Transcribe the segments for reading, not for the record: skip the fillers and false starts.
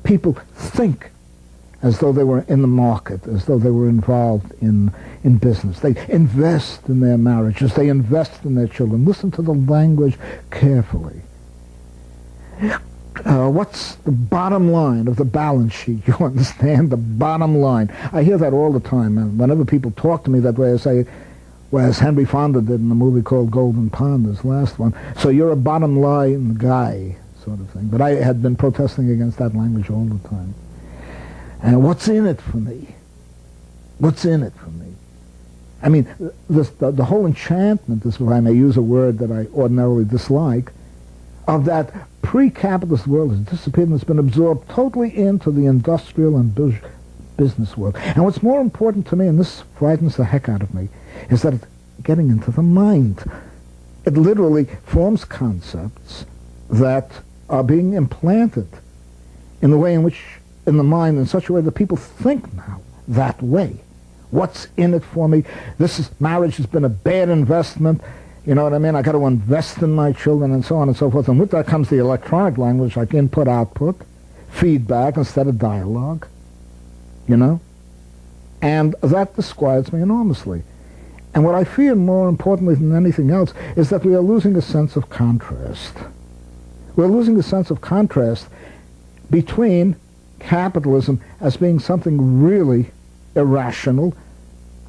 people think as though they were in the market, as though they were involved in business. They invest in their marriages. They invest in their children. Listen to the language carefully. What's the bottom line of the balance sheet? You understand? The bottom line. I hear that all the time. And whenever people talk to me that way, I say, well, as Henry Fonda did in the movie called Golden Pond, this last one, so you're a bottom line guy, sort of thing. But I had been protesting against that language all the time. And what's in it for me? What's in it for me? I mean, the whole enchantment, if I may use a word that I ordinarily dislike, of that pre-capitalist world has disappeared and has been absorbed totally into the industrial and business world. And what's more important to me, and this frightens the heck out of me, is that it's getting into the mind. It literally forms concepts that are being implanted in the way in which, in the mind, in such a way that people think now that way. What's in it for me? Marriage has been a bad investment. You know what I mean? I got to invest in my children and so on and so forth. And with that comes the electronic language like input, output, feedback instead of dialogue. You know? And that disquiets me enormously. And what I fear more importantly than anything else is that we are losing a sense of contrast. We're losing a sense of contrast between capitalism as being something really irrational,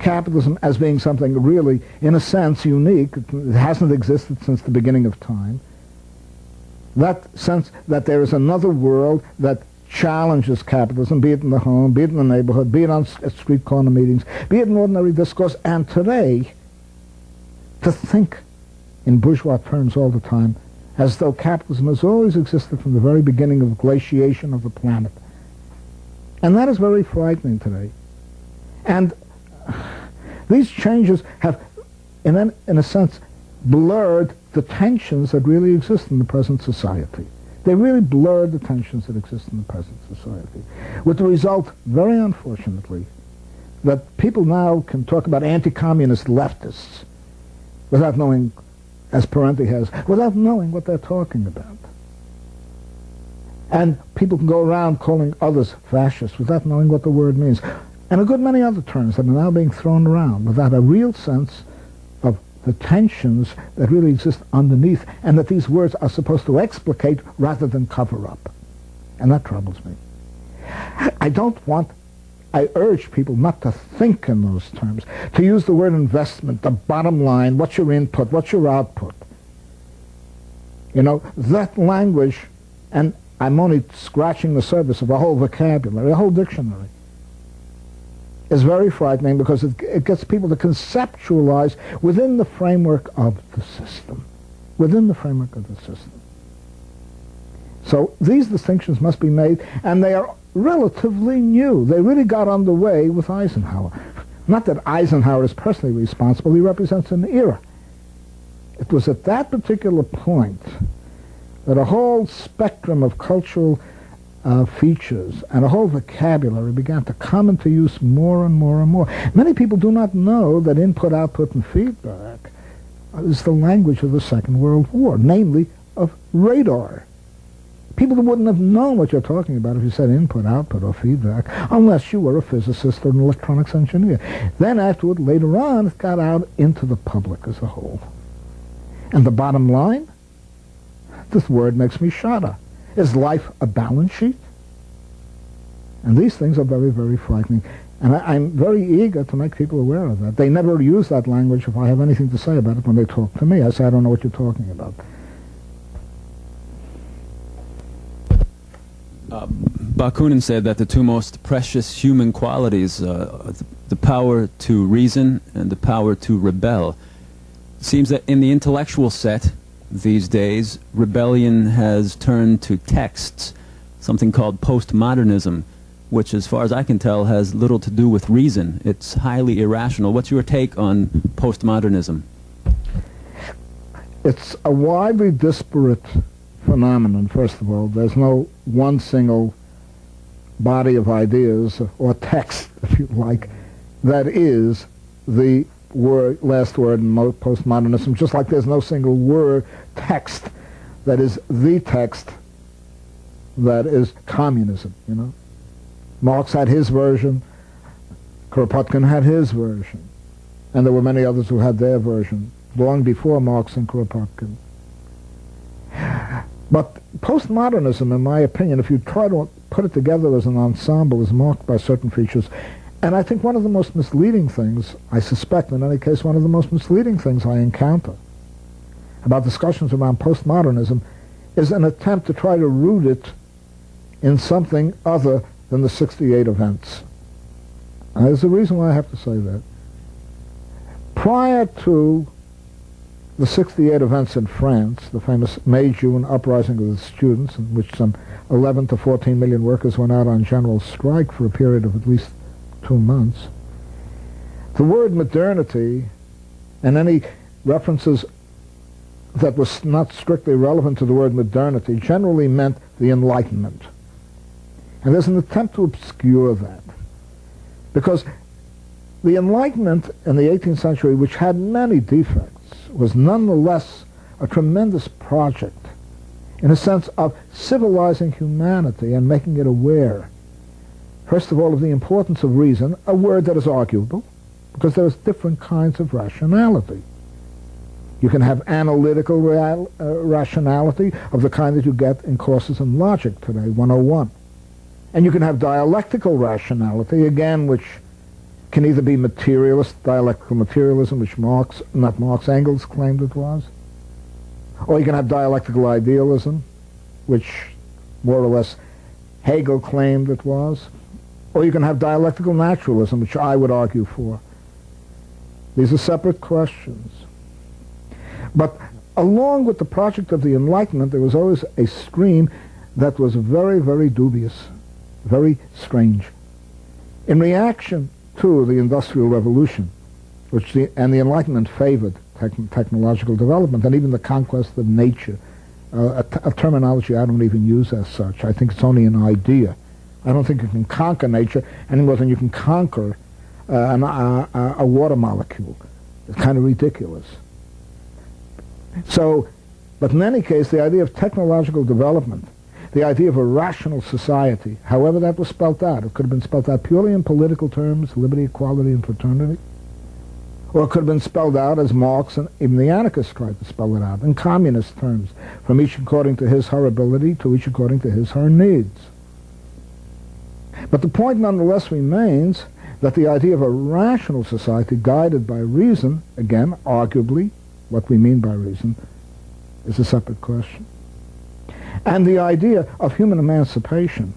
capitalism as being something really, in a sense, unique. It hasn't existed since the beginning of time. That sense that there is another world that challenges capitalism, be it in the home, be it in the neighborhood, be it at street corner meetings, be it in ordinary discourse, and today, to think in bourgeois terms all the time, as though capitalism has always existed from the very beginning of glaciation of the planet. And that is very frightening today. And these changes have, in a sense, blurred the tensions that really exist in the present society. They really blurred the tensions that exist in the present society. With the result, very unfortunately, that people now can talk about anti-communist leftists without knowing, as Parenti has, without knowing what they're talking about. And people can go around calling others fascists without knowing what the word means. And a good many other terms that are now being thrown around without a real sense of the tensions that really exist underneath, and that these words are supposed to explicate rather than cover up. And that troubles me. I urge people not to think in those terms, to use the word investment, the bottom line, what's your input, what's your output. You know, that language, and I'm only scratching the surface of a whole vocabulary, a whole dictionary, is very frightening because it gets people to conceptualize within the framework of the system. Within the framework of the system. So these distinctions must be made, and they are relatively new. They really got underway with Eisenhower. Not that Eisenhower is personally responsible, he represents an era. It was at that particular point that a whole spectrum of cultural features and a whole vocabulary began to come into use more and more and more. Many people do not know that input, output, and feedback is the language of the Second World War, namely of radar. People wouldn't have known what you're talking about if you said input, output, or feedback, unless you were a physicist or an electronics engineer. Then afterward, later on, it got out into the public as a whole. And the bottom line, this word makes me shudder. Is life a balance sheet? And these things are very, very frightening. And I'm very eager to make people aware of that. They never use that language if I have anything to say about it when they talk to me. I say, I don't know what you're talking about. Bakunin said that the two most precious human qualities, the power to reason and the power to rebel. It seems that in the intellectual set these days, rebellion has turned to texts, something called postmodernism, which, as far as I can tell, has little to do with reason. It's highly irrational. What's your take on postmodernism? It's a widely disparate phenomenon, first of all. There's no one single body of ideas or text, if you like, that is the last word in postmodernism, just like there's no single word text that is the text that is communism, you know. Marx had his version, Kropotkin had his version, and there were many others who had their version long before Marx and Kropotkin. But postmodernism, in my opinion, if you try to put it together as an ensemble, is marked by certain features. And I think one of the most misleading things, I suspect in any case, one of the most misleading things I encounter about discussions around postmodernism is an attempt to try to root it in something other than the 68 events. Now, there's a reason why I have to say that. Prior to the 68 events in France, the famous May-June uprising of the students, in which some 11 to 14 million workers went out on general strike for a period of at least 2 months, the word modernity and any references that was not strictly relevant to the word modernity generally meant the Enlightenment. And there's an attempt to obscure that. Because the Enlightenment in the 18th century, which had many defects, was nonetheless a tremendous project in a sense of civilizing humanity and making it aware, first of all, of the importance of reason, a word that is arguable, because there's different kinds of rationality. You can have analytical rationality of the kind that you get in courses in logic today, 101. And you can have dialectical rationality, again, which can either be materialist, dialectical materialism, which Engels claimed it was, or you can have dialectical idealism, which more or less Hegel claimed it was, or you can have dialectical naturalism, which I would argue for. These are separate questions. But along with the project of the Enlightenment, there was always a stream that was very, very dubious, very strange. In reaction to the Industrial Revolution, and the Enlightenment favored technological development, and even the conquest of nature, a terminology I don't even use as such. I think it's only an idea. I don't think you can conquer nature any more than you can conquer a water molecule. It's kind of ridiculous. So, but in any case, the idea of technological development, the idea of a rational society, however that was spelt out, it could have been spelt out purely in political terms, liberty, equality, and fraternity, or it could have been spelled out as Marx and even the anarchists tried to spell it out, in communist terms, from each according to his her ability to each according to his her needs. But the point nonetheless remains that the idea of a rational society guided by reason, again, arguably, what we mean by reason, is a separate question. And the idea of human emancipation,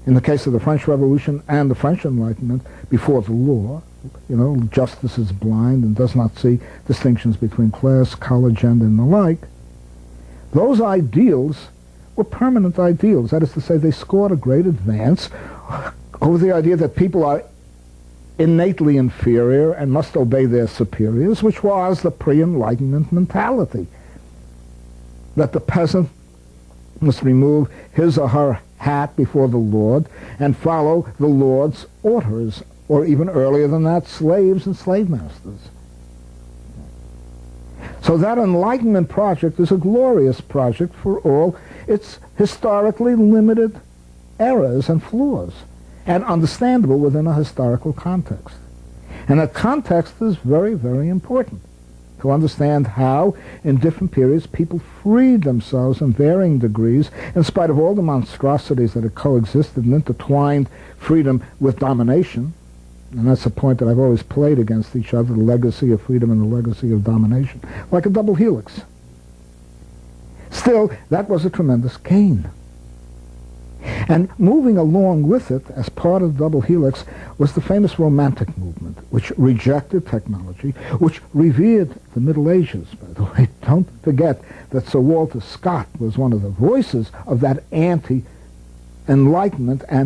in the case of the French Revolution and the French Enlightenment, before the law, you know, justice is blind and does not see distinctions between class, color, gender, and the like, those ideals were permanent ideals. That is to say, they scored a great advance over the idea that people are innately inferior and must obey their superiors, which was the pre-Enlightenment mentality. That the peasant must remove his or her hat before the Lord and follow the Lord's orders, or even earlier than that, slaves and slave masters. So that Enlightenment project is a glorious project for all its historically limited errors and flaws, and understandable within a historical context. And that context is very, very important to understand how, in different periods, people freed themselves in varying degrees, in spite of all the monstrosities that had coexisted and intertwined freedom with domination. And that's a point that I've always played against each other, the legacy of freedom and the legacy of domination, like a double helix. Still, that was a tremendous gain. And moving along with it, as part of the double helix, was the famous Romantic movement, which rejected technology, which revered the Middle Ages. By the way, don't forget that Sir Walter Scott was one of the voices of that anti-Enlightenment and